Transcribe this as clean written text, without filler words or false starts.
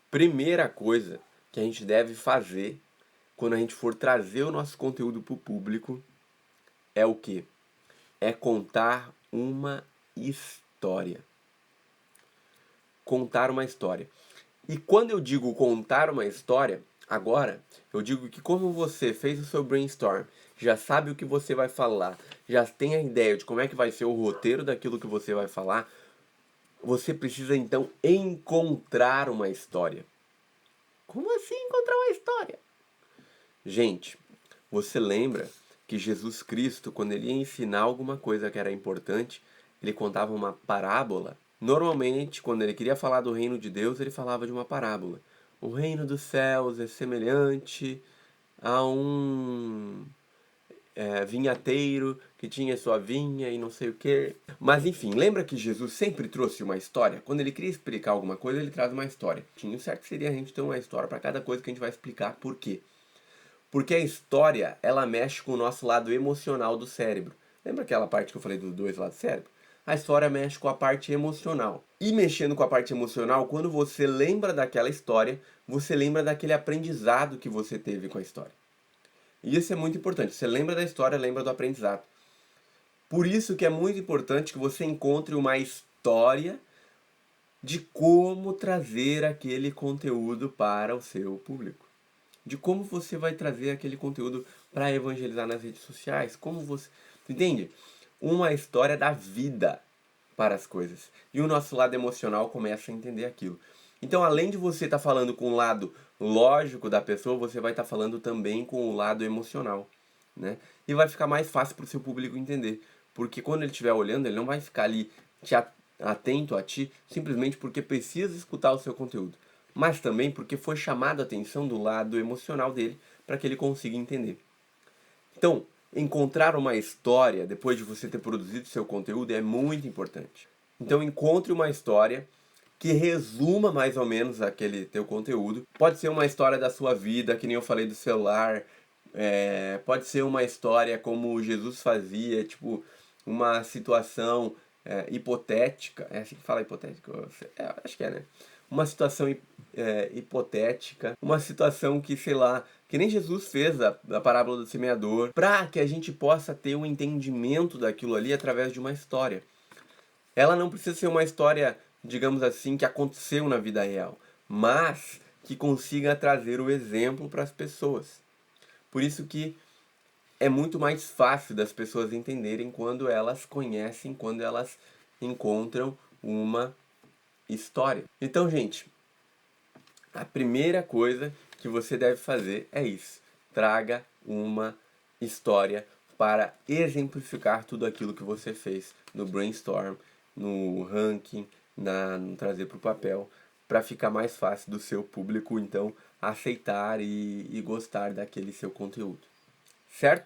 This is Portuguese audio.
Primeira coisa que a gente deve fazer quando a gente for trazer o nosso conteúdo para o público é o quê? É contar uma história. Contar uma história. E quando eu digo contar uma história, agora eu digo que como você fez o seu brainstorm, já sabe o que você vai falar, já tem a ideia de como é que vai ser o roteiro daquilo que você vai falar, você precisa então encontrar uma história. Como assim encontrar uma história? Gente, você lembra que Jesus Cristo, quando ele ia ensinar alguma coisa que era importante, ele contava uma parábola? Normalmente, quando ele queria falar do reino de Deus, ele falava de uma parábola. O reino dos céus é semelhante a um vinhateiro que tinha sua vinha e não sei o quê. Mas enfim, lembra que Jesus sempre trouxe uma história? Quando ele queria explicar alguma coisa, ele traz uma história. O certo seria a gente ter uma história para cada coisa que a gente vai explicar por quê. Porque a história, ela mexe com o nosso lado emocional do cérebro. Lembra aquela parte que eu falei dos dois lados do cérebro? A história mexe com a parte emocional. E mexendo com a parte emocional, quando você lembra daquela história, você lembra daquele aprendizado que você teve com a história. E isso é muito importante. Você lembra da história, lembra do aprendizado. Por isso que é muito importante que você encontre uma história de como trazer aquele conteúdo para o seu público. De como você vai trazer aquele conteúdo para evangelizar nas redes sociais, como você, entende? Uma história da vida para as coisas. E o nosso lado emocional começa a entender aquilo. Então, além de você estar falando com o lado lógico da pessoa, você vai estar falando também com o lado emocional, né? E vai ficar mais fácil para o seu público entender, porque quando ele estiver olhando, ele não vai ficar ali atento a ti simplesmente porque precisa escutar o seu conteúdo, mas também porque foi chamado a atenção do lado emocional dele para que ele consiga entender. Então, encontrar uma história depois de você ter produzido seu conteúdo é muito importante. Então, encontre uma história que resuma mais ou menos aquele teu conteúdo. Pode ser uma história da sua vida, que nem eu falei do celular. Pode ser uma história como Jesus fazia, tipo, uma situação hipotética. É assim que fala hipotética? Acho que é, né? Uma situação hipotética, uma situação que, sei lá, que nem Jesus fez a parábola do semeador, para que a gente possa ter um entendimento daquilo ali através de uma história. Ela não precisa ser uma história, digamos assim, que aconteceu na vida real, mas que consiga trazer o exemplo para as pessoas. Por isso que é muito mais fácil das pessoas entenderem quando elas conhecem, quando elas encontram uma história. Então, gente, a primeira coisa que você deve fazer é isso. Traga uma história para exemplificar tudo aquilo que você fez no brainstorm, no ranking, no trazer para o papel, para ficar mais fácil do seu público, então, aceitar e gostar daquele seu conteúdo. Certo?